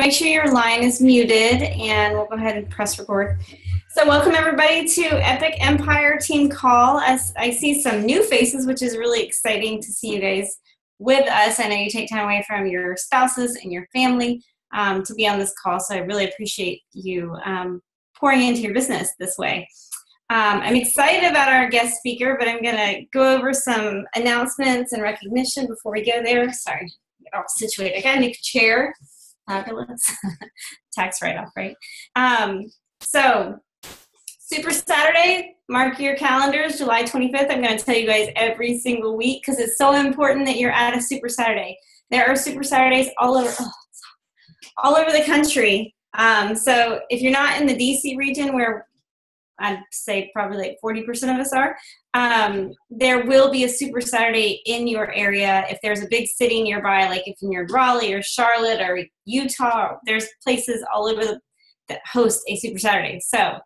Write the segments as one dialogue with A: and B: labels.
A: make sure your line is muted, and we'll go ahead and press record. So welcome everybody to Epic Empire Team Call. As I see some new faces, which is really exciting to see you guys with us. I know you take time away from your spouses and your family to be on this call, so I really appreciate you pouring into your business this way. I'm excited about our guest speaker, but I'm going to go over some announcements and recognition before we go there. Sorry, get all situated. I got a new chair. Fabulous. Tax write-off, right? So, Super Saturday, mark your calendars, July 25th. I'm going to tell you guys every single week because it's so important that you're at a Super Saturday. There are Super Saturdays all over the country. So if you're not in the DC region, where I'd say probably like 40% of us are, there will be a Super Saturday in your area. If there's a big city nearby, like if you're in Raleigh or Charlotte or Utah, there's places all over that host a Super Saturday. So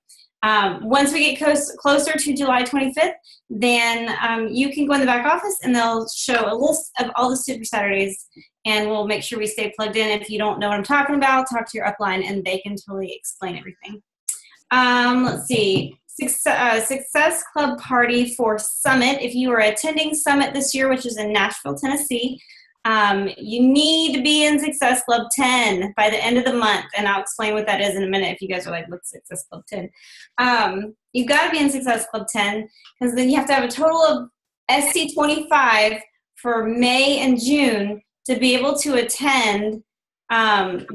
A: once we get closer to July 25th, then you can go in the back office and they'll show a list of all the Super Saturdays, and we'll make sure we stay plugged in. If you don't know what I'm talking about, talk to your upline and they can totally explain everything. Let's see. Success Club Party for Summit. If you are attending Summit this year, which is in Nashville, Tennessee, you need to be in Success Club 10 by the end of the month, and I'll explain what that is in a minute if you guys are like, what's Success Club 10? You've got to be in Success Club 10 because then you have to have a total of SC25 for May and June to be able to attend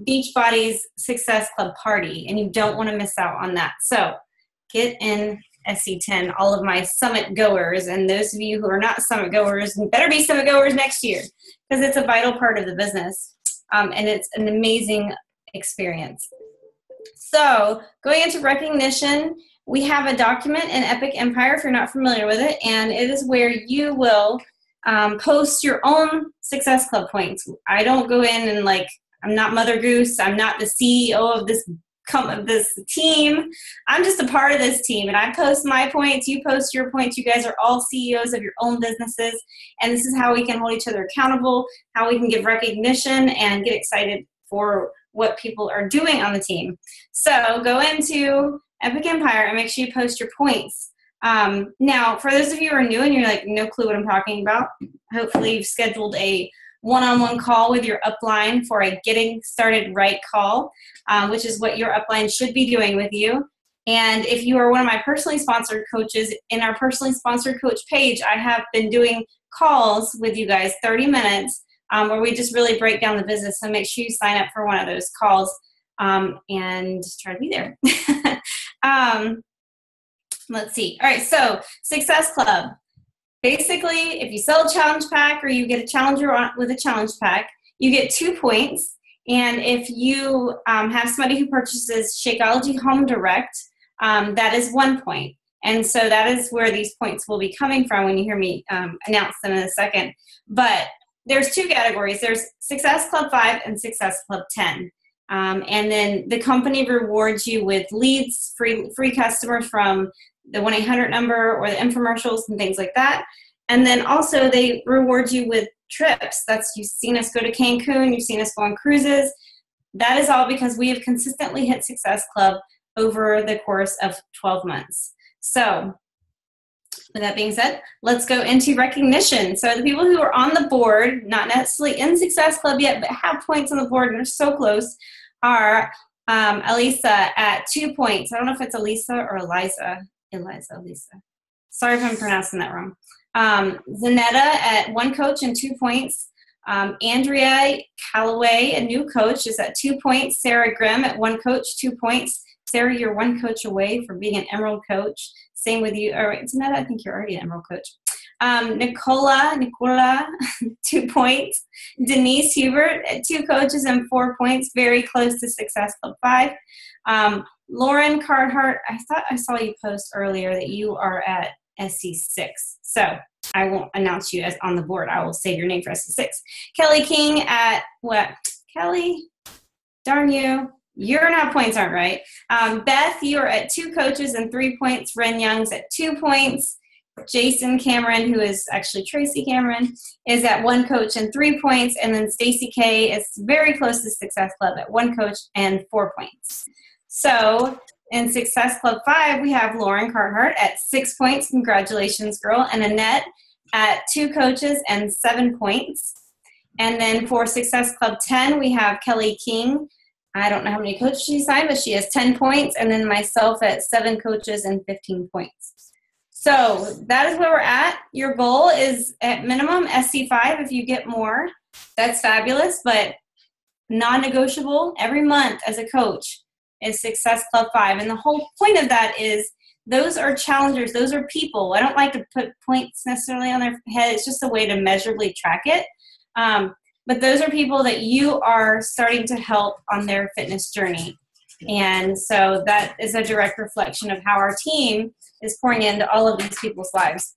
A: Beachbody's Success Club Party, and you don't want to miss out on that. So get in SC10, all of my Summit goers, and those of you who are not Summit goers, better be Summit goers next year because it's a vital part of the business, and it's an amazing experience. So going into recognition, we have a document in Epic Empire if you're not familiar with it, and it is where you will post your own Success Club points. I don't go in and I'm not Mother Goose. I'm not the CEO of this team. I'm just a part of this team, and I post my points. You post your points. You guys are all CEOs of your own businesses, and this is how we can hold each other accountable, how we can give recognition and get excited for what people are doing on the team. So go into Epic Empire and make sure you post your points. Now, for those of you who are new and you're like, no clue what I'm talking about, hopefully you've scheduled a one-on-one call with your upline for a getting started right call, which is what your upline should be doing with you. And if you are one of my personally sponsored coaches, in our personally sponsored coach page, I have been doing calls with you guys, 30 minutes, where we just really break down the business. So make sure you sign up for one of those calls and try to be there. Let's see. All right, so Success Club. Basically, if you sell a challenge pack or you get a challenger with a challenge pack, you get 2 points. And if you have somebody who purchases Shakeology Home Direct, that is 1 point. And so that is where these points will be coming from when you hear me announce them in a second. But there's 2 categories. There's Success Club 5 and Success Club 10. And then the company rewards you with leads, free customers from the 1-800 number or the infomercials and things like that. And then also they reward you with trips. You've seen us go to Cancun, you've seen us go on cruises. That is all because we have consistently hit Success Club over the course of 12 months. So with that being said, let's go into recognition. So the people who are on the board, not necessarily in Success Club yet, but have points on the board and are so close, are Elisa at 2 points. I don't know if it's Elisa or Eliza. Elisa. Sorry if I'm pronouncing that wrong. Zanetta at 1 coach and 2 points. Andrea Calloway, a new coach, is at 2 points. Sarah Grimm at 1 coach, 2 points. Sarah, you're 1 coach away from being an Emerald coach. Same with you. All right, Zanetta, I think you're already an Emerald coach. Nicola, 2 points. Denise Hubert at 2 coaches and 4 points, very close to Success Club 5. Lauren Carhart, I thought I saw you post earlier that you are at SC6. So I won't announce you as on the board. I will save your name for SC6. Kelly King at what? Kelly, darn you. Your not points aren't right. Beth, you are at 2 coaches and 3 points. Ren Young's at 2 points. Jason Cameron, who is actually Tracy Cameron, is at 1 coach and 3 points. And then Stacy K is very close to Success Club at 1 coach and 4 points. So in Success Club 5, we have Lauren Carhart at 6 points. Congratulations, girl. And Annette at 2 coaches and 7 points. And then for Success Club 10, we have Kelly King. I don't know how many coaches she signed, but she has 10 points. And then myself at 7 coaches and 15 points. So that is where we're at. Your goal is at minimum SC5. If you get more, that's fabulous. But non-negotiable every month as a coach is Success Club 5. And the whole point of that is those are challengers. Those are people. I don't like to put points necessarily on their head. It's just a way to measurably track it. But those are people that you are starting to help on their fitness journey. And so that is a direct reflection of how our team is pouring into all of these people's lives.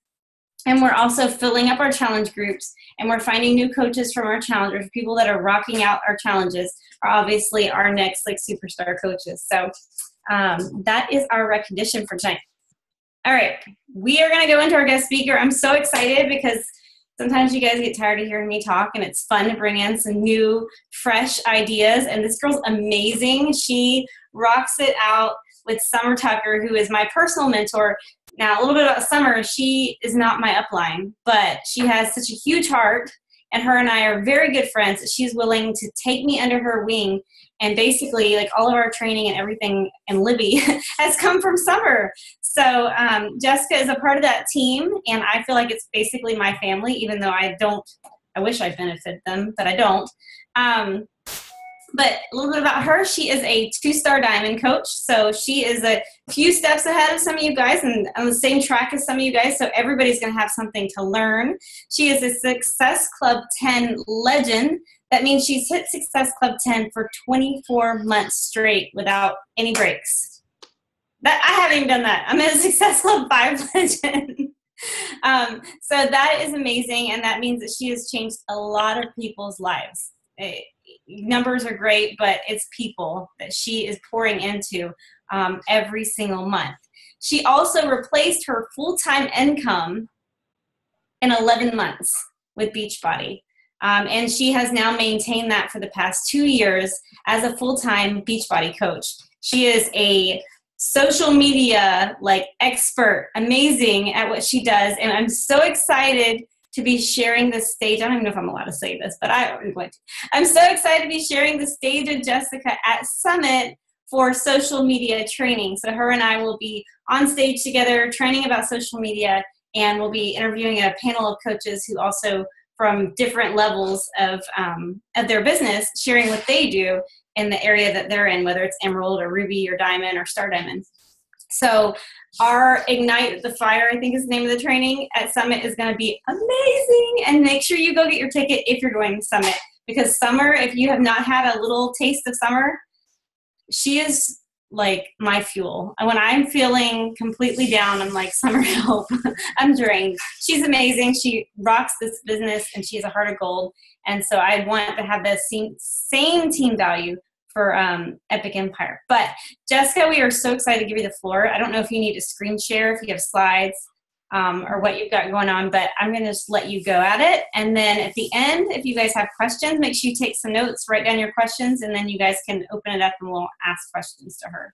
A: And we're also filling up our challenge groups, and we're finding new coaches from our challengers. People that are rocking out our challenges are obviously our next superstar coaches. So that is our recognition for tonight. All right, we are going to go into our guest speaker. I'm so excited because sometimes you guys get tired of hearing me talk, and it's fun to bring in some new, fresh ideas. And this girl's amazing. She rocks it out with Summer Tucker, who is my personal mentor. Now, a little bit about Summer. She is not my upline, but she has such a huge heart, and her and I are very good friends. She's willing to take me under her wing, and basically, all of our training and everything, and Libby has come from Summer. So Jessica is a part of that team, and I feel like it's basically my family, even though I wish I benefited them, but I don't. But a little bit about her. She is a 2-star diamond coach. So she is a few steps ahead of some of you guys and on the same track as some of you guys. So everybody's going to have something to learn. She is a Success Club 10 legend. That means she's hit Success Club 10 for 24 months straight without any breaks. I haven't even done that. I'm a Success Club 5 legend. So that is amazing. And that means that she has changed a lot of people's lives. Numbers are great, but it's people that she is pouring into every single month. She also replaced her full-time income in 11 months with Beachbody. And she has now maintained that for the past 2 years as a full-time Beachbody coach. She is a social media expert, amazing at what she does. And I'm so excited to be sharing the stage. I don't even know if I'm allowed to say this, but I'm going to. I'm so excited to be sharing the stage with Jessica at Summit for social media training. So her and I will be on stage together training about social media, and we'll be interviewing a panel of coaches who also from different levels of their business, sharing what they do in the area that they're in, whether it's Emerald or Ruby or Diamond or Star Diamond. So our Ignite the Fire, I think is the name of the training at Summit, is going to be amazing. And make sure you go get your ticket if you're going to Summit. Because Summer, if you have not had a little taste of Summer, she is like my fuel. And when I'm feeling completely down, I'm like, Summer, help. I'm drained. She's amazing. She rocks this business, and she has a heart of gold. And so I want to have the same team value for Epic Empire. But Jessica, we are so excited to give you the floor. I don't know if you need to screen share, if you have slides or what you've got going on, but I'm going to just let you go at it. And then at the end, if you guys have questions, make sure you take some notes, write down your questions, and then you guys can open it up and we'll ask questions to her.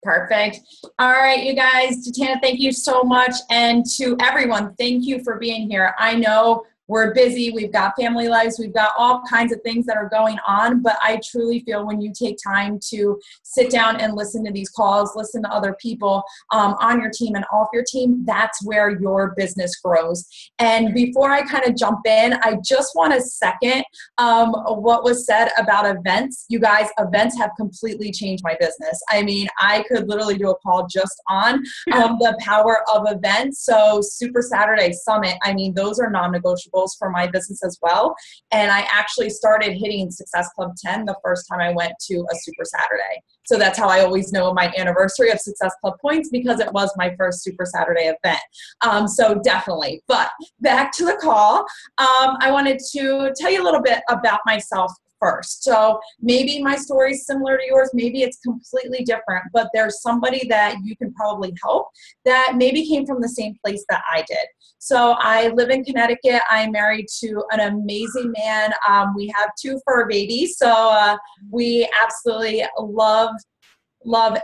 B: Perfect. All right, you guys, Jatana, thank you so much. And to everyone, thank you for being here. I know we're busy. We've got family lives. We've got all kinds of things that are going on. But I truly feel when you take time to sit down and listen to these calls, listen to other people on your team and off your team, that's where your business grows. And before I kind of jump in, I just want to second what was said about events. You guys, events have completely changed my business. I mean, I could literally do a call just on the power of events. So Super Saturday Summit, I mean, those are non-negotiable for my business as well. And I actually started hitting Success Club 10 the first time I went to a Super Saturday. So that's how I always know my anniversary of Success Club points, because it was my first Super Saturday event. So definitely. But back to the call. I wanted to tell you a little bit about myself first. So maybe my story is similar to yours, maybe it's completely different, but there's somebody that you can probably help that maybe came from the same place that I did. So I live in Connecticut. I'm married to an amazing man. We have 2 fur babies. So we absolutely love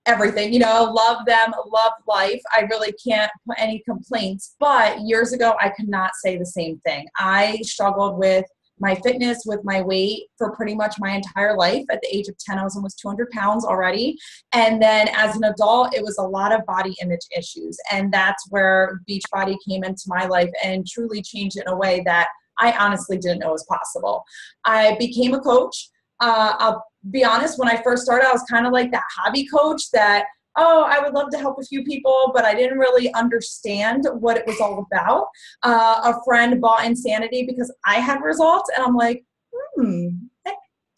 B: everything, love them, love life. I really can't put any complaints. But years ago, I could not say the same thing. I struggled with my fitness, with my weight for pretty much my entire life. At the age of 10, I was almost 200 pounds already. And then as an adult, it was a lot of body image issues. And that's where Beachbody came into my life and truly changed it in a way that I honestly didn't know was possible. I became a coach. I'll be honest, when I first started, I was kind of like that hobby coach that, I would love to help a few people, but I didn't really understand what it was all about. A friend bought Insanity because I had results, and I'm like,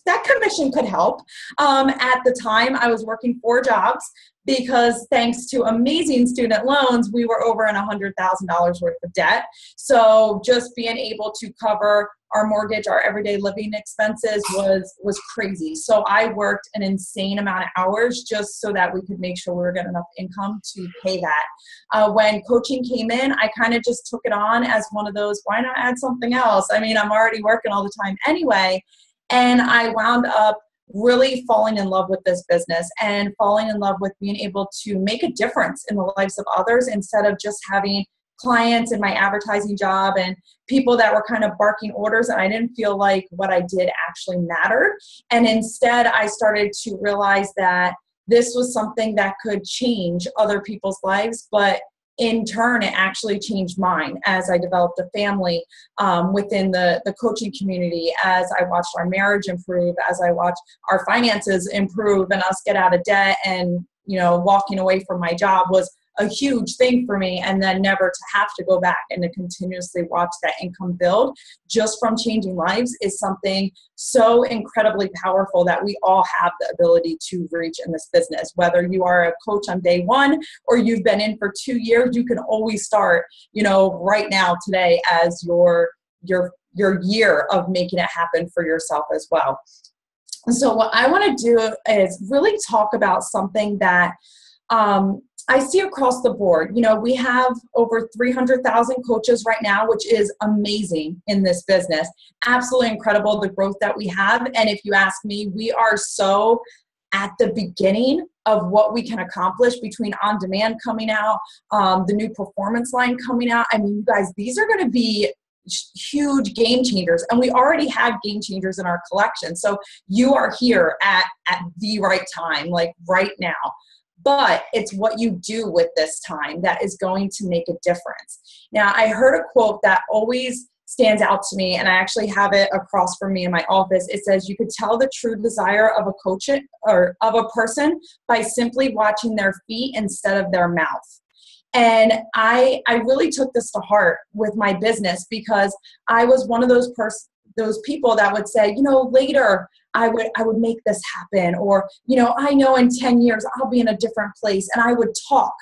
B: that commission could help. At the time, I was working 4 jobs because thanks to amazing student loans, we were over in $100,000 worth of debt. So just being able to cover our mortgage, our everyday living expenses was crazy. So I worked an insane amount of hours just so that we could make sure we were getting enough income to pay that. When coaching came in, I kind of just took it on as one of those, why not add something else? I mean, I'm already working all the time anyway. And I wound up really falling in love with this business and falling in love with being able to make a difference in the lives of others instead of just having clients in my advertising job and people that were kind of barking orders, and I didn't feel like what I did actually mattered. And instead, I started to realize that this was something that could change other people's lives, but in turn, it actually changed mine as I developed a family within the coaching community, as I watched our marriage improve, as I watched our finances improve and us get out of debt. And, walking away from my job was a huge thing for me, and then never to have to go back and to continuously watch that income build just from changing lives is something so incredibly powerful that we all have the ability to reach in this business. Whether you are a coach on day 1 or you've been in for 2 years, you can always start, right now, today, as your year of making it happen for yourself as well. And so what I want to do is really talk about something that I see across the board. We have over 300,000 coaches right now, which is amazing in this business. Absolutely incredible, the growth that we have. And if you ask me, we are so at the beginning of what we can accomplish between On Demand coming out, the new performance line coming out. I mean, you guys, these are going to be huge game changers, and we already have game changers in our collection. So you are here at the right time, like right now. But it's what you do with this time that is going to make a difference. Now, I heard a quote that always stands out to me, and I actually have it across from me in my office. It says, you could tell the true desire of a coach or of a person by simply watching their feet instead of their mouth. And I really took this to heart with my business, because I was one of those people that would say, later I would make this happen, or, I know in 10 years I'll be in a different place. And I would talk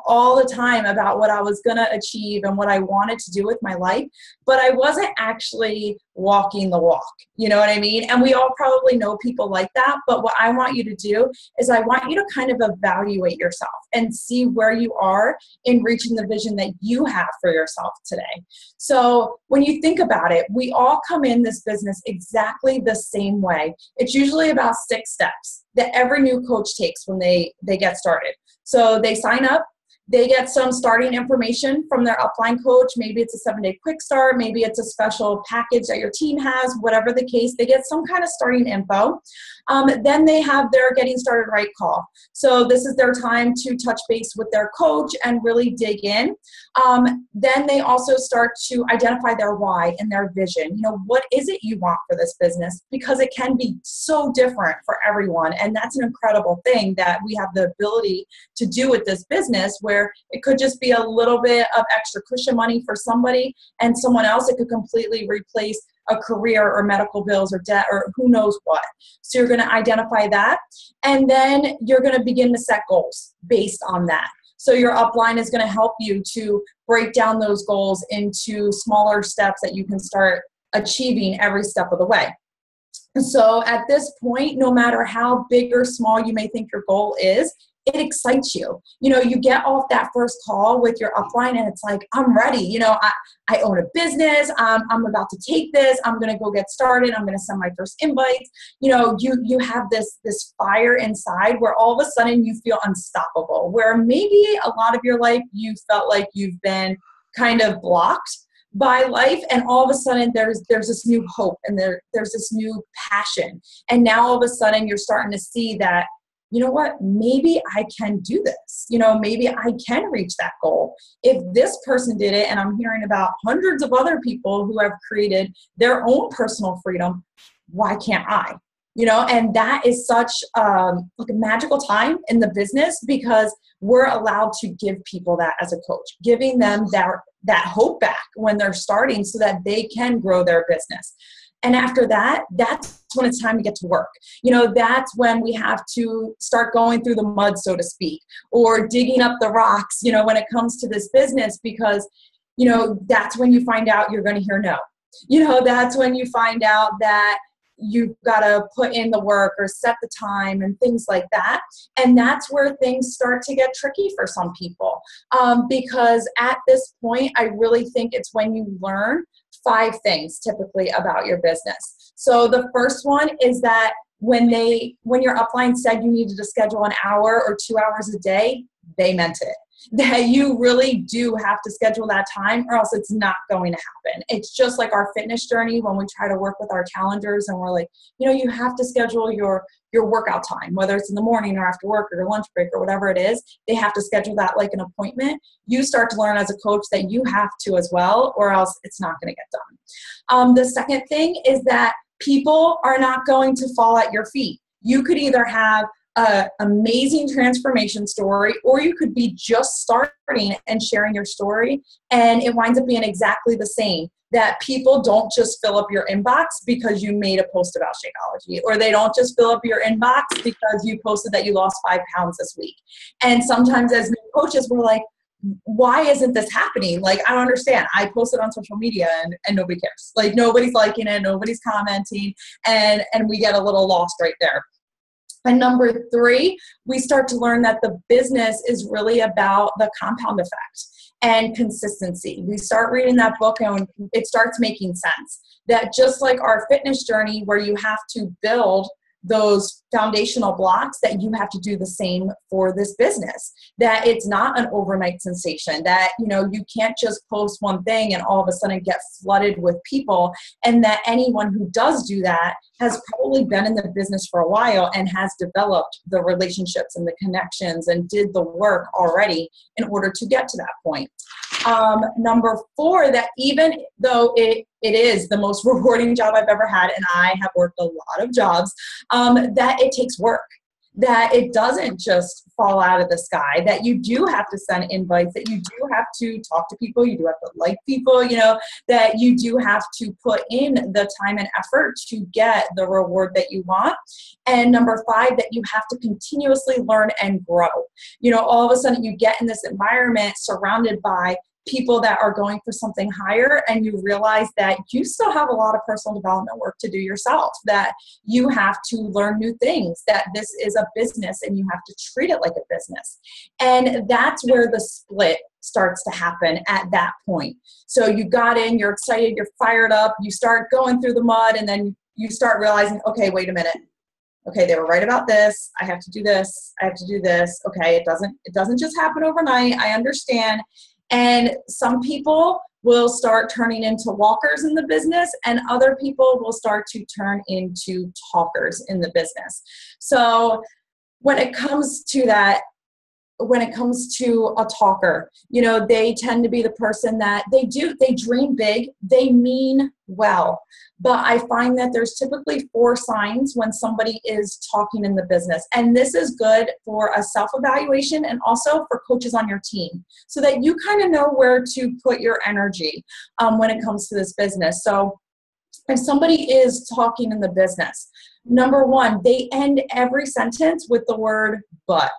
B: all the time about what I was going to achieve and what I wanted to do with my life, but I wasn't actually walking the walk. You know what I mean? And we all probably know people like that. But what I want you to do is I want you to kind of evaluate yourself and see where you are in reaching the vision that you have for yourself today. So when you think about it, we all come in this business exactly the same way. It's usually about 6 steps that every new coach takes when they get started. So they sign up, they get some starting information from their upline coach. Maybe it's a 7-day quick start. Maybe it's a special package that your team has, whatever the case. They get some kind of starting info. Then they have their getting started right call. So this is their time to touch base with their coach and really dig in. Then they also start to identify their why and their vision. What is it you want for this business? Because it can be so different for everyone. And that's an incredible thing that we have the ability to do with this business, where it could just be a little bit of extra cushion money for somebody, and someone else it could completely replace a career or medical bills or debt or who knows what. So you're going to identify that, and then you're going to begin to set goals based on that. So your upline is going to help you to break down those goals into smaller steps that you can start achieving every step of the way. So at this point, no matter how big or small you may think your goal is, it excites you. You know, you get off that first call with your upline and it's like, I'm ready. You know, I own a business. I'm about to take this. I'm going to go get started. I'm going to send my first invites. You know, you have this fire inside where all of a sudden you feel unstoppable, where maybe a lot of your life you felt like you've been kind of blocked by life, and all of a sudden there's this new hope and there's this new passion, and now all of a sudden you're starting to see that, you know what, maybe I can do this. You know, maybe I can reach that goal. If this person did it, and I'm hearing about hundreds of other people who have created their own personal freedom, why can't I? You know, and that is such like a magical time in the business, because we're allowed to give people that as a coach, giving them that hope back when they're starting so that they can grow their business. And after that, that's when it's time to get to work. You know, that's when we have to start going through the mud, so to speak, or digging up the rocks, you know, when it comes to this business, because, you know, that's when you find out you're going to hear no. You know, that's when you find out that you've got to put in the work or set the time and things like that. And that's where things start to get tricky for some people. Because at this point, I really think it's when you learn 5 things typically about your business. So the first one is that when your upline said you needed to schedule an hour or 2 hours a day, they meant it. That you really do have to schedule that time, or else it's not going to happen. It's just like our fitness journey when we try to work with our calendars and we're like, you know, you have to schedule your workout time, whether it's in the morning or after work or your lunch break or whatever it is. They have to schedule that like an appointment. You start to learn as a coach that you have to as well, or else it's not going to get done. The second thing is that people are not going to fall at your feet. You could either have an amazing transformation story, or you could be just starting and sharing your story, and it winds up being exactly the same. That people don't just fill up your inbox because you made a post about Shakeology, or they don't just fill up your inbox because you posted that you lost 5 pounds this week. And sometimes as new coaches, we're like, why isn't this happening? Like, I don't understand. I posted on social media and nobody cares. Like, nobody's liking it, nobody's commenting, and we get a little lost right there. And number 3, we start to learn that the business is really about the compound effect and consistency. We start reading that book and it starts making sense. That just like our fitness journey, where you have to build those foundational blocks, that you have to do the same for this business. That it's not an overnight sensation, that, you know, you can't just post one thing and all of a sudden get flooded with people, and that anyone who does do that has probably been in the business for a while and has developed the relationships and the connections and did the work already in order to get to that point. Number 4, that even though it is the most rewarding job I've ever had, and I have worked a lot of jobs, that it takes work. That it doesn't just fall out of the sky, that you do have to send invites, that you do have to talk to people, you do have to like people, you know, that you do have to put in the time and effort to get the reward that you want. And number 5, that you have to continuously learn and grow. You know, all of a sudden you get in this environment surrounded by people that are going for something higher, and you realize that you still have a lot of personal development work to do yourself, that you have to learn new things, that this is a business and you have to treat it like a business. And that's where the split starts to happen at that point. So you got in, you're excited, you're fired up, you start going through the mud, and then you start realizing, okay, wait a minute. Okay, they were right about this. I have to do this. I have to do this. Okay, it doesn't just happen overnight. I understand. And some people will start turning into walkers in the business, and other people will start to turn into talkers in the business. So when it comes to that, when it comes to a talker, you know, they tend to be the person that they dream big, they mean well. But I find that there's typically 4 signs when somebody is talking in the business. And this is good for a self-evaluation and also for coaches on your team, so that you kind of know where to put your energy when it comes to this business. So if somebody is talking in the business, number 1, they end every sentence with the word but.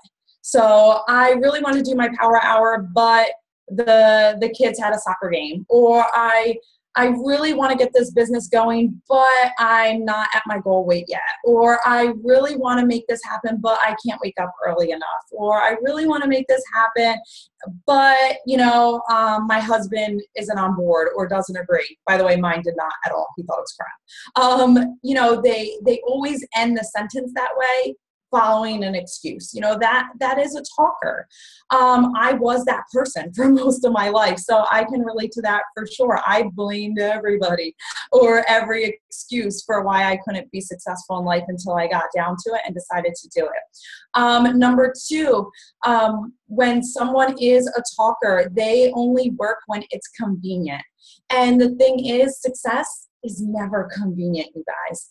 B: So I really want to do my power hour, but the kids had a soccer game, or I I really want to get this business going, but I'm not at my goal weight yet. Or I really want to make this happen, but I can't wake up early enough. Or I really want to make this happen, but, my husband isn't on board or doesn't agree. By the way, mine did not at all. He thought it was crap. They always end the sentence that way, following an excuse. That is a talker. I was that person for most of my life, so I can relate to that for sure. I blamed everybody or every excuse for why I couldn't be successful in life until I got down to it and decided to do it. Number two, when someone is a talker, they only work when it's convenient. And the thing is, success is never convenient, you guys.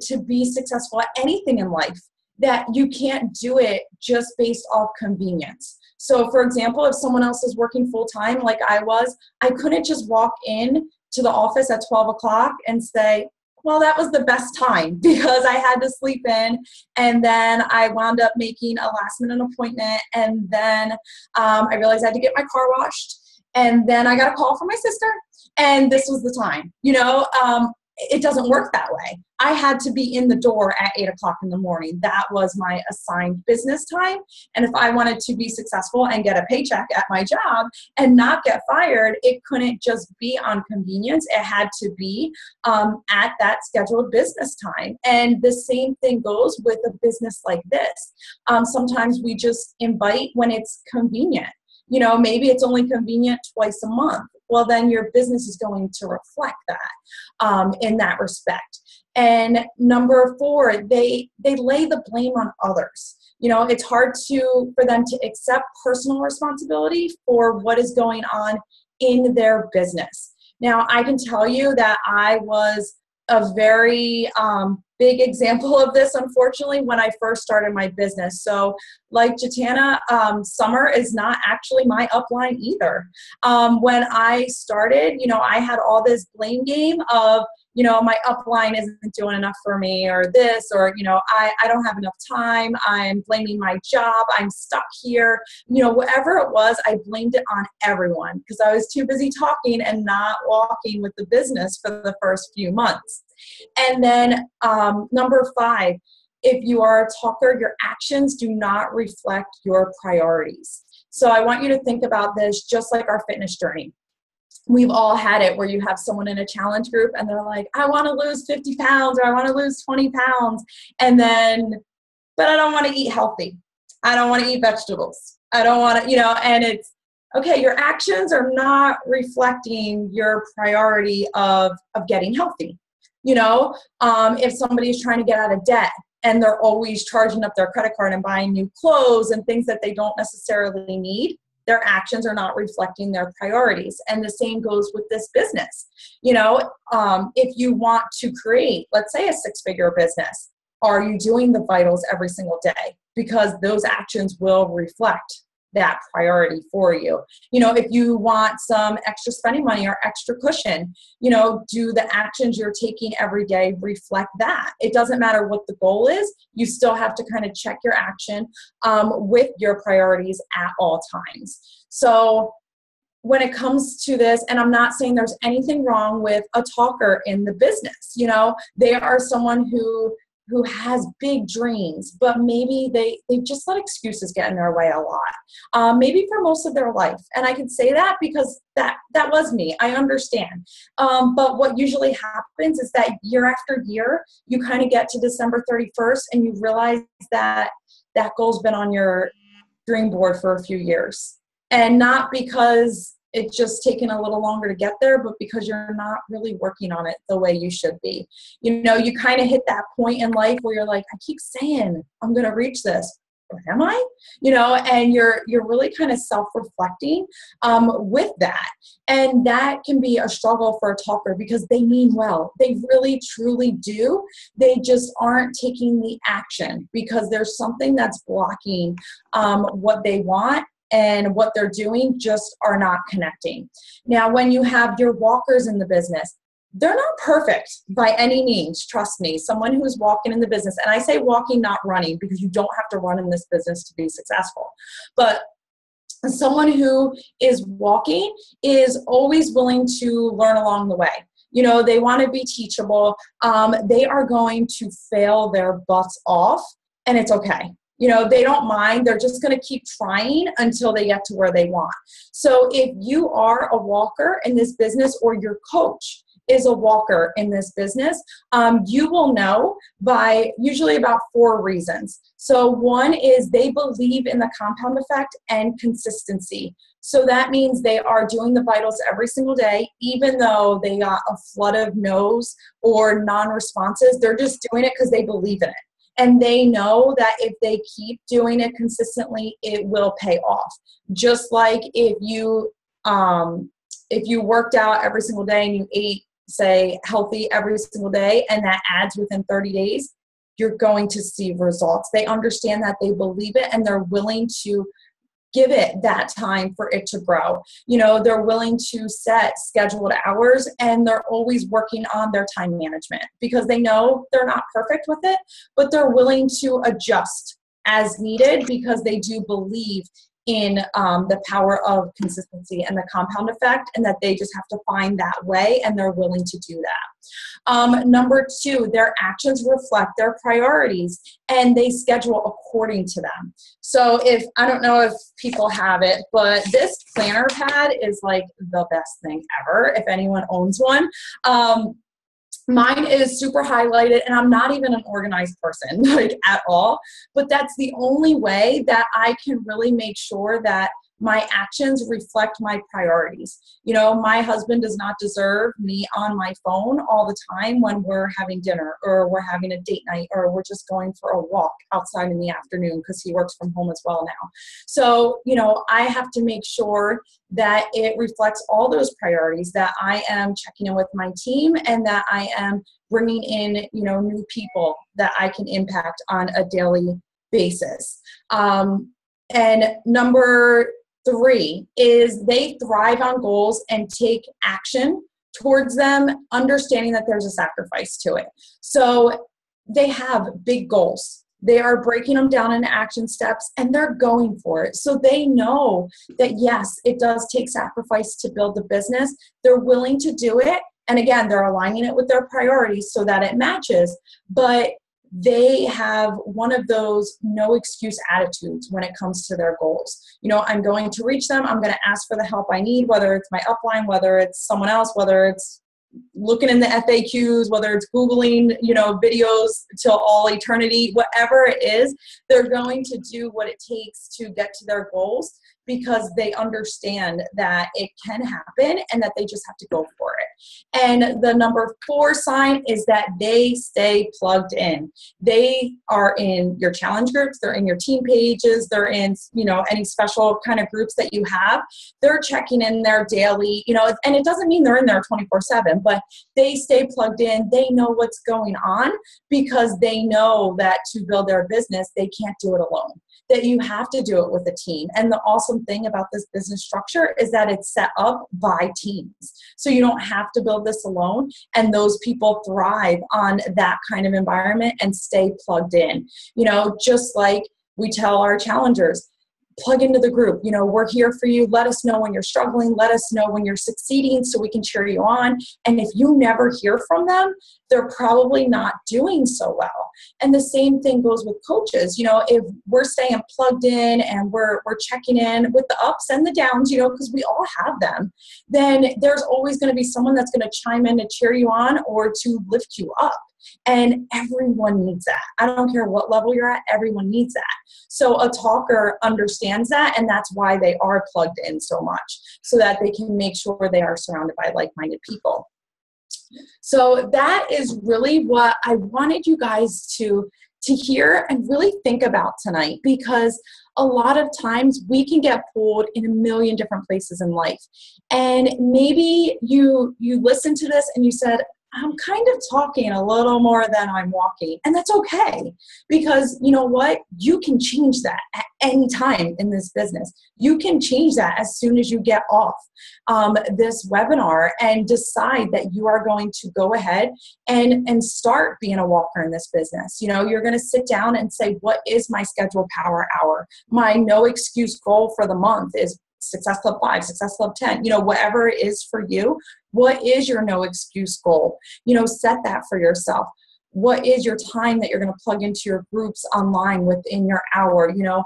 B: To be successful at anything in life, that you can't do it just based off convenience. So for example, if someone else is working full time like I was, I couldn't just walk in to the office at 12 o'clock and say, well, that was the best time, because I had to sleep in, and then I wound up making a last minute appointment, and then I realized I had to get my car washed, and then I got a call from my sister, and this was the time. It doesn't work that way. I had to be in the door at 8 o'clock in the morning. That was my assigned business time. And if I wanted to be successful and get a paycheck at my job and not get fired, it couldn't just be on convenience. It had to be at that scheduled business time. And the same thing goes with a business like this. Sometimes we just invite when it's convenient. Maybe it's only convenient twice a month. Well, then your business is going to reflect that in that respect. And number four, they lay the blame on others. It's hard for them to accept personal responsibility for what is going on in their business. Now, I can tell you that I was a very big example of this, unfortunately, when I first started my business. So like Jatana, summer is not actually my upline either. When I started, I had all this blame game of, my upline isn't doing enough for me, or this, or, I don't have enough time. I'm blaming my job. I'm stuck here. Whatever it was, I blamed it on everyone because I was too busy talking and not walking with the business for the first few months. And then number five, if you are a talker, your actions do not reflect your priorities. So I want you to think about this just like our fitness journey. We've all had it where you have someone in a challenge group and they're like, I want to lose 50 pounds or I want to lose 20 pounds. But I don't want to eat healthy. I don't want to eat vegetables. I don't want to, and it's, okay, your actions are not reflecting your priority of getting healthy. If somebody's trying to get out of debt and they're always charging up their credit card and buying new clothes and things that they don't necessarily need, their actions are not reflecting their priorities. And the same goes with this business. If you want to create, let's say, a six-figure business, are you doing the vitals every single day? Because those actions will reflect that priority for you. If you want some extra spending money or extra cushion, do the actions you're taking every day reflect that? It doesn't matter what the goal is. You still have to kind of check your action with your priorities at all times. So when it comes to this, and I'm not saying there's anything wrong with a talker in the business, they are someone who has big dreams, but maybe they just let excuses get in their way a lot, maybe for most of their life. And I can say that because that was me. I understand. But what usually happens is that year after year, you kind of get to December 31st and you realize that that goal's been on your dream board for a few years. And not because it's just taken a little longer to get there, but because you're not really working on it the way you should be. You kind of hit that point in life where you're like, I keep saying I'm going to reach this, but am I? And you're really kind of self-reflecting with that. And that can be a struggle for a talker because they mean well. They really, truly do. They just aren't taking the action because there's something that's blocking what they want. And what they're doing just are not connecting. Now, when you have your walkers in the business, they're not perfect by any means. Trust me, someone who's walking in the business, and I say walking, not running, because you don't have to run in this business to be successful. But Someone who is walking is always willing to learn along the way. You know, they want to be teachable. They are going to fail their butts off, and it's okay. You know, they don't mind. They're just going to keep trying until they get to where they want. So if you are a walker in this business, or your coach is a walker in this business, you will know by usually about 4 reasons. So one is they believe in the compound effect and consistency. So that means they are doing the vitals every single day, even though they got a flood of no's or non-responses. They're just doing it because they believe in it. And they know that if they keep doing it consistently, it will pay off. Just like if you worked out every single day and you ate, say, healthy every single day, and that adds within 30 days, you're going to see results. They understand that, they believe it, and they're willing to give it that time for it to grow. You know, they're willing to set scheduled hours, and they're always working on their time management because they know they're not perfect with it, but they're willing to adjust as needed because they do believe in the power of consistency and the compound effect, and that they just have to find that way, and they're willing to do that. Number 2, their actions reflect their priorities, and they schedule according to them. So I don't know if people have it, but this planner pad is like the best thing ever, if anyone owns one. Mine is super highlighted, and I'm not even an organized person, like, at all. But that's the only way that I can really make sure that my actions reflect my priorities. You know, my husband does not deserve me on my phone all the time when we're having dinner, or we're having a date night, or we're just going for a walk outside in the afternoon because he works from home as well now. So, you know, I have to make sure that it reflects all those priorities, that I am checking in with my team, and that I am bringing in, you know, new people that I can impact on a daily basis. And number 3 is they thrive on goals and take action towards them, understanding that there's a sacrifice to it. So they have big goals. They are breaking them down into action steps, and they're going for it. So they know that, yes, it does take sacrifice to build the business. They're willing to do it. And again, they're aligning it with their priorities so that it matches. But they have one of those no excuse attitudes when it comes to their goals. You know, I'm going to reach them. I'm going to ask for the help I need, whether it's my upline, whether it's someone else, whether it's looking in the FAQs, whether it's Googling, you know, videos till all eternity, whatever it is, they're going to do what it takes to get to their goals because they understand that it can happen and that they just have to go for it. And the number 4 sign is that they stay plugged in. They are in your challenge groups, they're in your team pages, they're in, you know, any special kind of groups that you have. They're checking in there daily, you know, and it doesn't mean they're in there 24/7, but they stay plugged in. They know what's going on because they know that to build their business, they can't do it alone, that you have to do it with a team. And the awesome thing about this business structure is that it's set up by teams. So you don't have to build this alone. And those people thrive on that kind of environment and stay plugged in. You know, just like we tell our challengers, plug into the group. You know, we're here for you. Let us know when you're struggling. Let us know when you're succeeding so we can cheer you on. And if you never hear from them, they're probably not doing so well. And the same thing goes with coaches. You know, if we're staying plugged in and we're checking in with the ups and the downs, you know, because we all have them, then there's always going to be someone that's going to chime in to cheer you on or to lift you up. And everyone needs that. I don't care what level you're at, everyone needs that. So a talker understands that, and that's why they are plugged in so much, so that they can make sure they are surrounded by like-minded people. So that is really what I wanted you guys to hear and really think about tonight, because a lot of times we can get pulled in a million different places in life. And maybe you listened to this and you said, I'm kind of talking a little more than I'm walking. And that's okay, because you know what? You can change that at any time in this business. You can change that as soon as you get off this webinar and decide that you are going to go ahead and start being a walker in this business. You know, you're going to sit down and say, what is my scheduled power hour? My no excuse goal for the month is Success Club 5, Success Club 10, you know, whatever it is for you. What is your no excuse goal? You know, set that for yourself. What is your time that you're going to plug into your groups online within your hour? You know,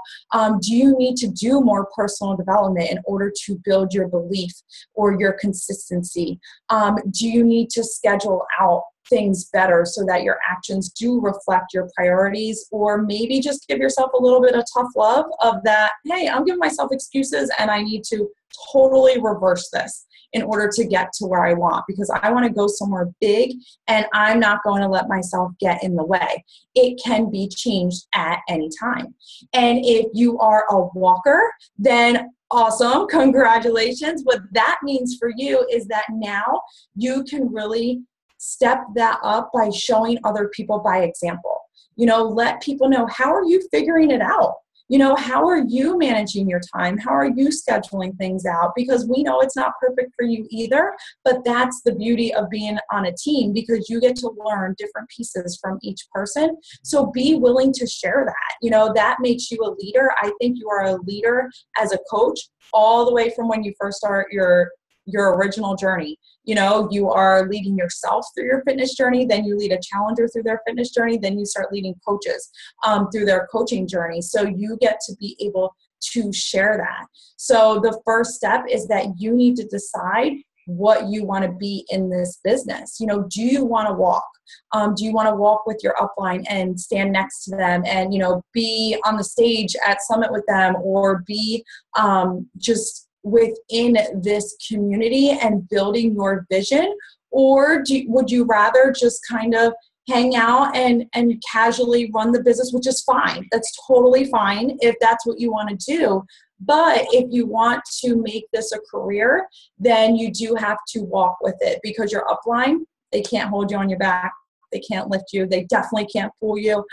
B: do you need to do more personal development in order to build your belief or your consistency? Do you need to schedule out things better so that your actions do reflect your priorities? Or maybe just give yourself a little bit of tough love of that, hey, I'm giving myself excuses and I need to totally reverse this in order to get to where I want, because I want to go somewhere big and I'm not going to let myself get in the way. It can be changed at any time. And if you are a walker, then awesome, congratulations. What that means for you is that now you can really step that up by showing other people by example. You know, let people know, how are you figuring it out? You know, how are you managing your time? How are you scheduling things out? Because we know it's not perfect for you either, but that's the beauty of being on a team, because you get to learn different pieces from each person. So be willing to share that. You know, that makes you a leader. I think you are a leader as a coach all the way from when you first start your original journey. You know, you are leading yourself through your fitness journey, then you lead a challenger through their fitness journey, then you start leading coaches through their coaching journey. So you get to be able to share that. So the first step is that you need to decide what you want to be in this business. You know, do you want to walk? Do you want to walk with your upline and stand next to them and, you know, be on the stage at Summit with them, or be just within this community and building your vision? Or would you rather just kind of hang out and casually run the business, which is fine. That's totally fine if that's what you want to do. But if you want to make this a career, then you do have to walk with it, because your upline, they can't hold you on your back. They can't lift you. They definitely can't pull you.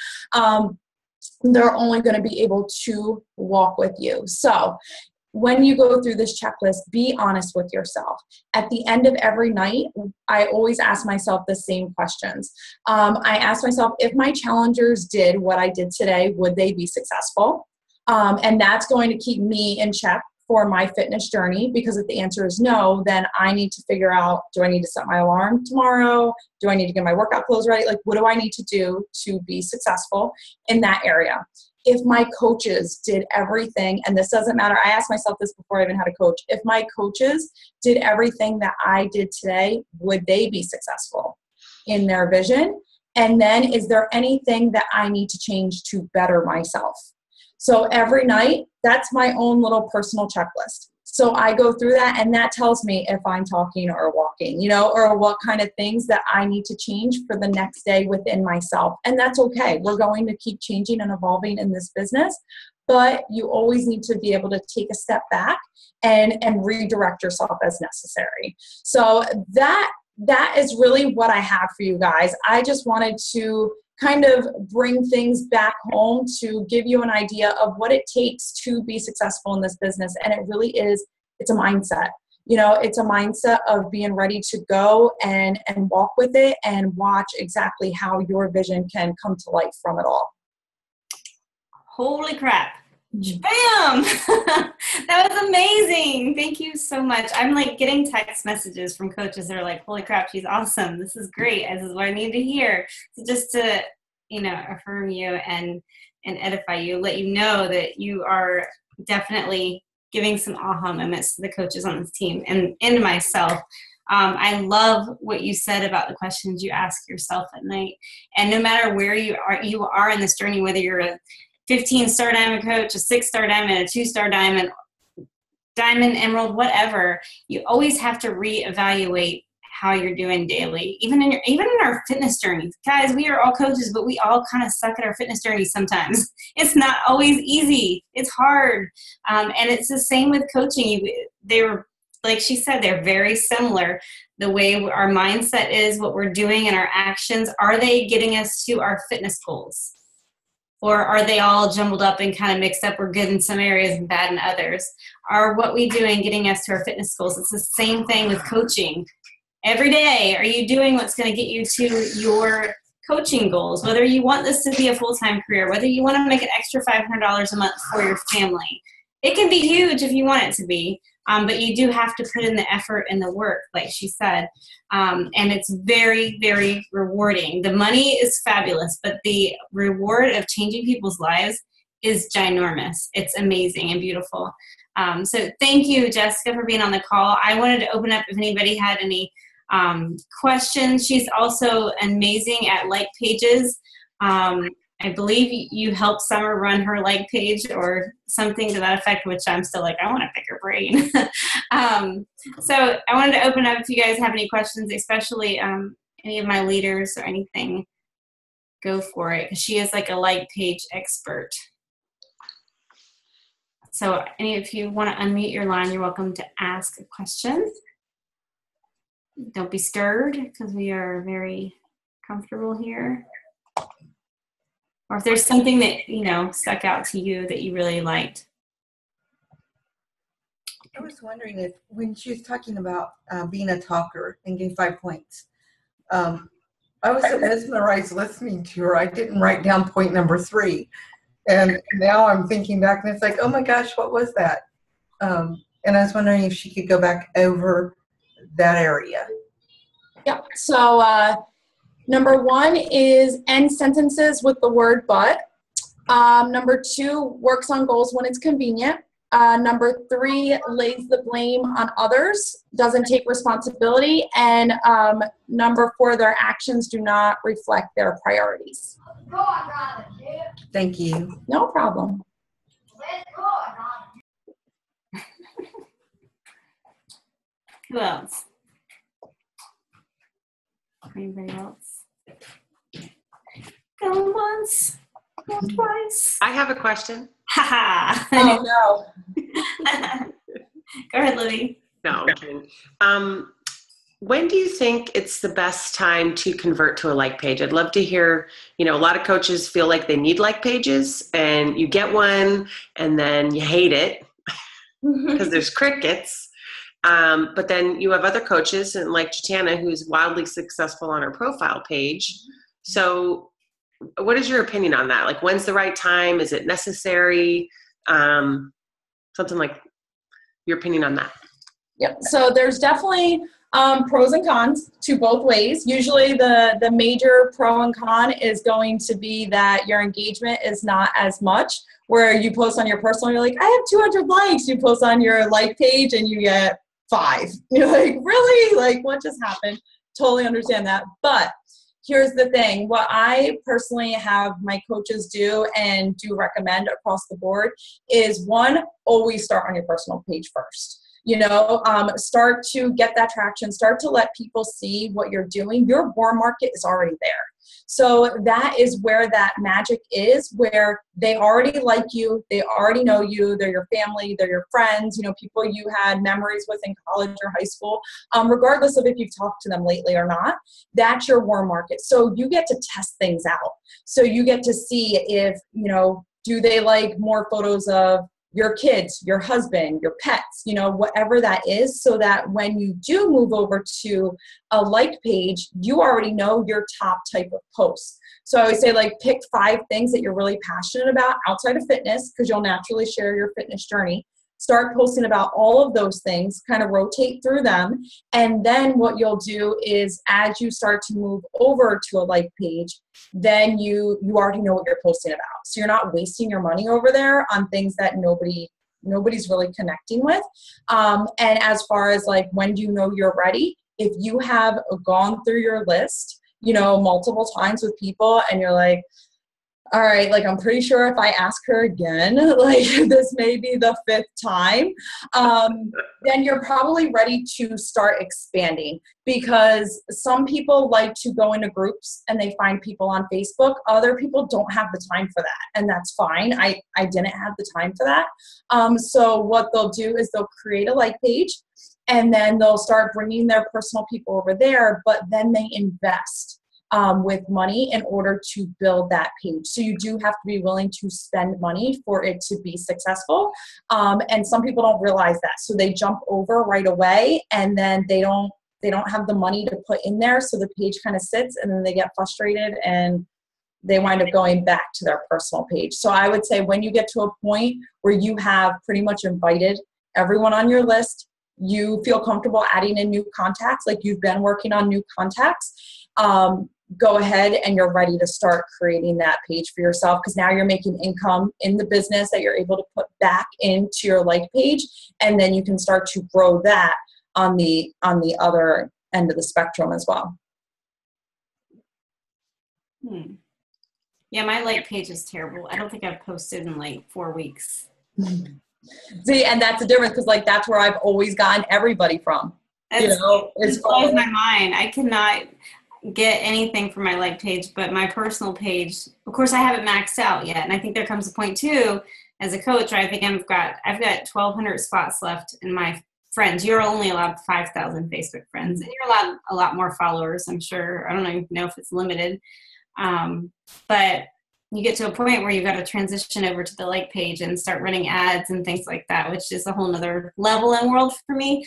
B: They're only going to be able to walk with you. So when you go through this checklist, be honest with yourself. At the end of every night, I always ask myself the same questions. I ask myself, if my challengers did what I did today, would they be successful? And that's going to keep me in check for my fitness journey, because if the answer is no, then I need to figure out, do I need to set my alarm tomorrow? Do I need to get my workout clothes ready? Like, what do I need to do to be successful in that area? If my coaches did everything, and this doesn't matter, I asked myself this before I even had a coach, if my coaches did everything that I did today, would they be successful in their vision? And then, is there anything that I need to change to better myself? So every night, that's my own little personal checklist. So I go through that, and that tells me if I'm talking or walking, you know, or what kind of things that I need to change for the next day within myself. And that's okay. We're going to keep changing and evolving in this business, but you always need to be able to take a step back and redirect yourself as necessary. So that is really what I have for you guys. I just wanted to kind of bring things back home to give you an idea of what it takes to be successful in this business. And it really is, it's a mindset. You know, it's a mindset of being ready to go and walk with it and watch exactly how your vision can come to life from it all.
A: Holy crap. Bam! That was amazing. Thank you so much. I'm like getting text messages from coaches that are like, holy crap, she's awesome. This is great. This is what I need to hear. So just to, you know, affirm you and edify you, let you know that you are definitely giving some aha moments to the coaches on this team and myself. I love what you said about the questions you ask yourself at night. And no matter where you are in this journey, whether you're a 15-star diamond coach, a 6-star diamond, a 2-star diamond, emerald, whatever, you always have to reevaluate how you're doing daily. Even in our fitness journeys. Guys, we are all coaches, but we all kind of suck at our fitness journeys sometimes. It's not always easy. It's hard. And it's the same with coaching. They were like she said, they're very similar. The way our mindset is, what we're doing, and our actions, are they getting us to our fitness goals? Or are they all jumbled up and kind of mixed up? We're good in some areas and bad in others. Are what we doing getting us to our fitness goals? It's the same thing with coaching. Every day, are you doing what's going to get you to your coaching goals? Whether you want this to be a full-time career, whether you want to make an extra $500 a month for your family. It can be huge if you want it to be, but you do have to put in the effort and the work, like she said. And it's very, very rewarding. The money is fabulous, but the reward of changing people's lives is ginormous. It's amazing and beautiful. So thank you, Jessica, for being on the call. I wanted to open up if anybody had any questions. She's also amazing at like pages. I believe you helped Summer run her like page or something to that effect, which I'm still like, I want to pick her brain. So I wanted to open up if you guys have any questions, especially any of my leaders or anything, go for it. She is like a like page expert. So if you want to unmute your line, you're welcome to ask a question. Don't be stirred because we are very comfortable here. Or if there's something that, stuck out to you that you really liked.
C: I was wondering if when she was talking about being a talker and getting 5 points, I was so mesmerized listening to her. I didn't write down point number 3. And now I'm thinking back and it's like, oh my gosh, what was that? And I was wondering if she could go back over that area.
B: Yeah. So number 1 is end sentences with the word but. Number 2, works on goals when it's convenient. Number 3, lays the blame on others, doesn't take responsibility. And number 4, their actions do not reflect their priorities.
C: Thank you.
B: No problem.
A: Who else? Anybody else? Going once, going twice.
D: I have a question.
A: Ha
B: Oh,
A: no. Go ahead, Libby.
D: No, I'm kidding. When do you think it's the best time to convert to a like page? I'd love to hear, a lot of coaches feel like they need like pages and you get one and then you hate it because there's crickets. But then you have other coaches and like Jitana, who's wildly successful on her profile page. So what is your opinion on that? Like, when's the right time? Is it necessary? Something like your opinion on that.
B: Yep. So there's definitely pros and cons to both ways. Usually the major pro and con is going to be that your engagement is not as much, where you post on your personal, you're like, I have 200 likes. You post on your like page and you get 5. You're like, really? Like, what just happened? Totally understand that. But here's the thing. What I personally have my coaches do and do recommend across the board is, 1, always start on your personal page first. Start to get that traction, start to let people see what you're doing. Your warm market is already there. So that is where that magic is, where they already like you, they already know you, they're your family, they're your friends, people you had memories with in college or high school, regardless of if you've talked to them lately or not. That's your warm market. So you get to test things out. So you get to see if, do they like more photos of your kids, your husband, your pets, whatever that is, so that when you do move over to a like page, you already know your top type of posts. So I always say, pick 5 things that you're really passionate about outside of fitness, because you'll naturally share your fitness journey. Start posting about all of those things, kind of rotate through them. And then what you'll do is, as you start to move over to a like page, then you already know what you're posting about. So you're not wasting your money over there on things that nobody's really connecting with. And as far as when do you know you're ready? If you have gone through your list, multiple times with people and you're like, all right, I'm pretty sure if I ask her again, this may be the 5th time, then you're probably ready to start expanding, because some people like to go into groups and they find people on Facebook. Other people don't have the time for that, and that's fine. I didn't have the time for that. So what they'll do is they'll create a like page, and then they'll start bringing their personal people over there, but then they invest with money in order to build that page. So you do have to be willing to spend money for it to be successful. And some people don't realize that. So they jump over right away, and then they don't have the money to put in there. So the page kind of sits, and then they get frustrated and they wind up going back to their personal page. So I would say when you get to a point where you have pretty much invited everyone on your list, you feel comfortable adding in new contacts, like you've been working on new contacts, go ahead and you're ready to start creating that page for yourself, because now you're making income in the business that you're able to put back into your like page, and then you can start to grow that on the other end of the spectrum as well.
A: Yeah, my like page is terrible. I don't think I've posted in like 4 weeks.
B: See, and that's the difference, because like that's where I've always gotten everybody from.
A: It blows my mind. I cannot get anything from my like page, but my personal page, of course, I haven't maxed out yet. And I think there comes a point too, as a coach, where I think I've got 1,200 spots left in my friends. You're only allowed 5,000 Facebook friends, and you're allowed a lot more followers, I'm sure. I don't even know if it's limited. But you get to a point where you've got to transition over to the like page and start running ads and things like that, which is a whole nother level and world for me.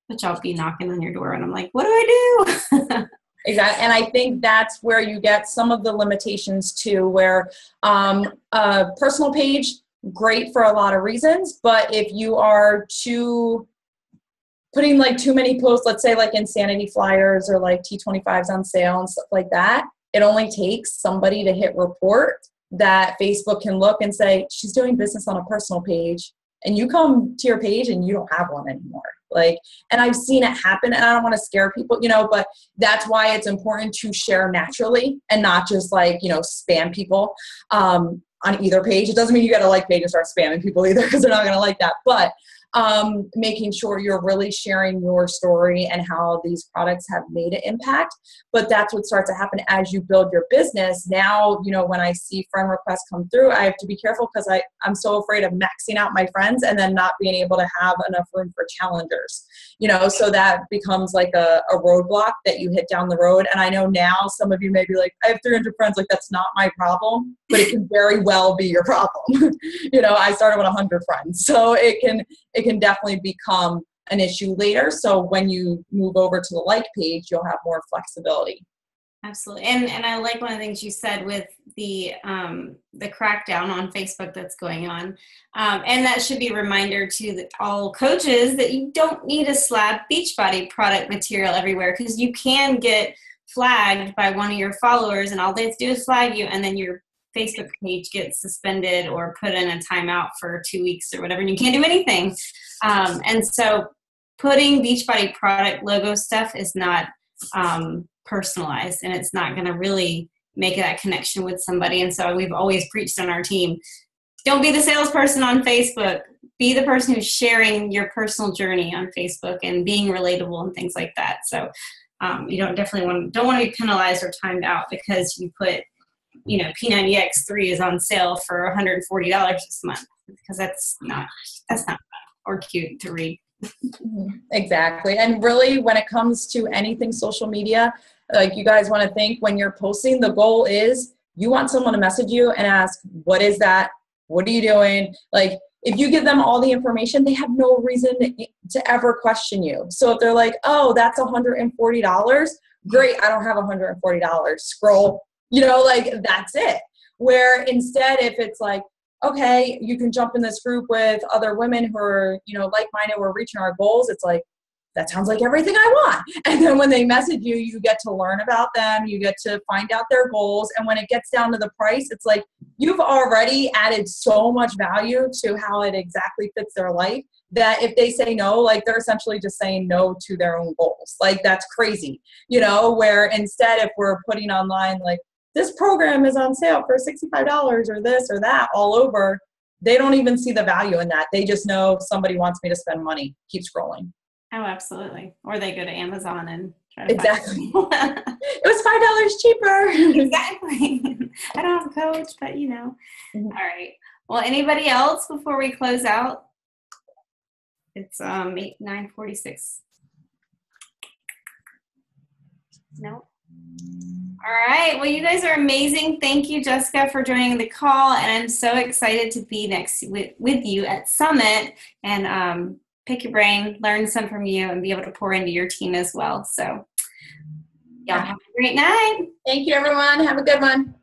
A: Which I'll be knocking on your door and I'm like, what do I do?
B: Exactly. And I think that's where you get some of the limitations too, where a personal page, great for a lot of reasons, but if you are putting like too many posts, let's say like insanity flyers or like T25s on sale and stuff like that, it only takes somebody to hit report that Facebook can look and say, she's doing business on a personal page, and you come to your page and you don't have one anymore. Like, and I've seen it happen, and I don't want to scare people, but that's why it's important to share naturally and not just like, spam people on either page. It doesn't mean you got to like page and start spamming people either, because they're not going to like that. But making sure you're really sharing your story and how these products have made an impact. But that's what starts to happen as you build your business. Now, when I see friend requests come through, I have to be careful, because I'm so afraid of maxing out my friends and then not being able to have enough room for challengers, so that becomes like a roadblock that you hit down the road. And I know now some of you may be like, I have 300 friends. Like, that's not my problem, but it can very well be your problem. I started with 100 friends, so it can definitely become an issue later. So when you move over to the like page, you'll have more flexibility.
A: Absolutely. And I like one of the things you said with the crackdown on Facebook that's going on. And that should be a reminder to all coaches that you don't need to slap Beachbody product material everywhere, because you can get flagged by one of your followers, and all they have to do is flag you, and then your Facebook page gets suspended or put in a timeout for 2 weeks or whatever, and you can't do anything. And so putting Beachbody product logo stuff is not personalized, and it's not going to really make that connection with somebody. And so we've always preached on our team, don't be the salesperson on Facebook. Be the person who's sharing your personal journey on Facebook and being relatable and things like that. So you don't want to be penalized or timed out because you put, P90X3 is on sale for $140 this month, because that's not fun or cute to read.
B: Exactly. And really, when it comes to anything social media, like, you guys want to think when you're posting, the goal is you want someone to message you and ask, what is that? What are you doing? Like, if you give them all the information, they have no reason to ever question you. So if they're like, oh, that's $140, great, I don't have $140, scroll, that's it. Where instead, if it's like, okay, you can jump in this group with other women who are, like-minded, we're reaching our goals, it's like, that sounds like everything I want. And then when they message you, you get to learn about them, you get to find out their goals. And when it gets down to the price, it's like, you've already added so much value to how it exactly fits their life, that if they say no, like, they're essentially just saying no to their own goals. Like, that's crazy, where instead, if we're putting online, like, this program is on sale for $65 or this or that all over, they don't even see the value in that. They just know somebody wants me to spend money. Keep scrolling.
A: Oh, absolutely. Or they go to Amazon and try
B: to exactly. It was $5 cheaper.
A: Exactly. I don't have a coach, but
B: Mm-hmm.
A: All right. Well, anybody else before we close out? It's 9:46. No. All right. Well, you guys are amazing. Thank you, Jessica, for joining the call. And I'm so excited to be next with you at Summit and pick your brain, learn some from you, and be able to pour into your team as well. So y'all have a great night.
B: Thank you, everyone. Have a good one.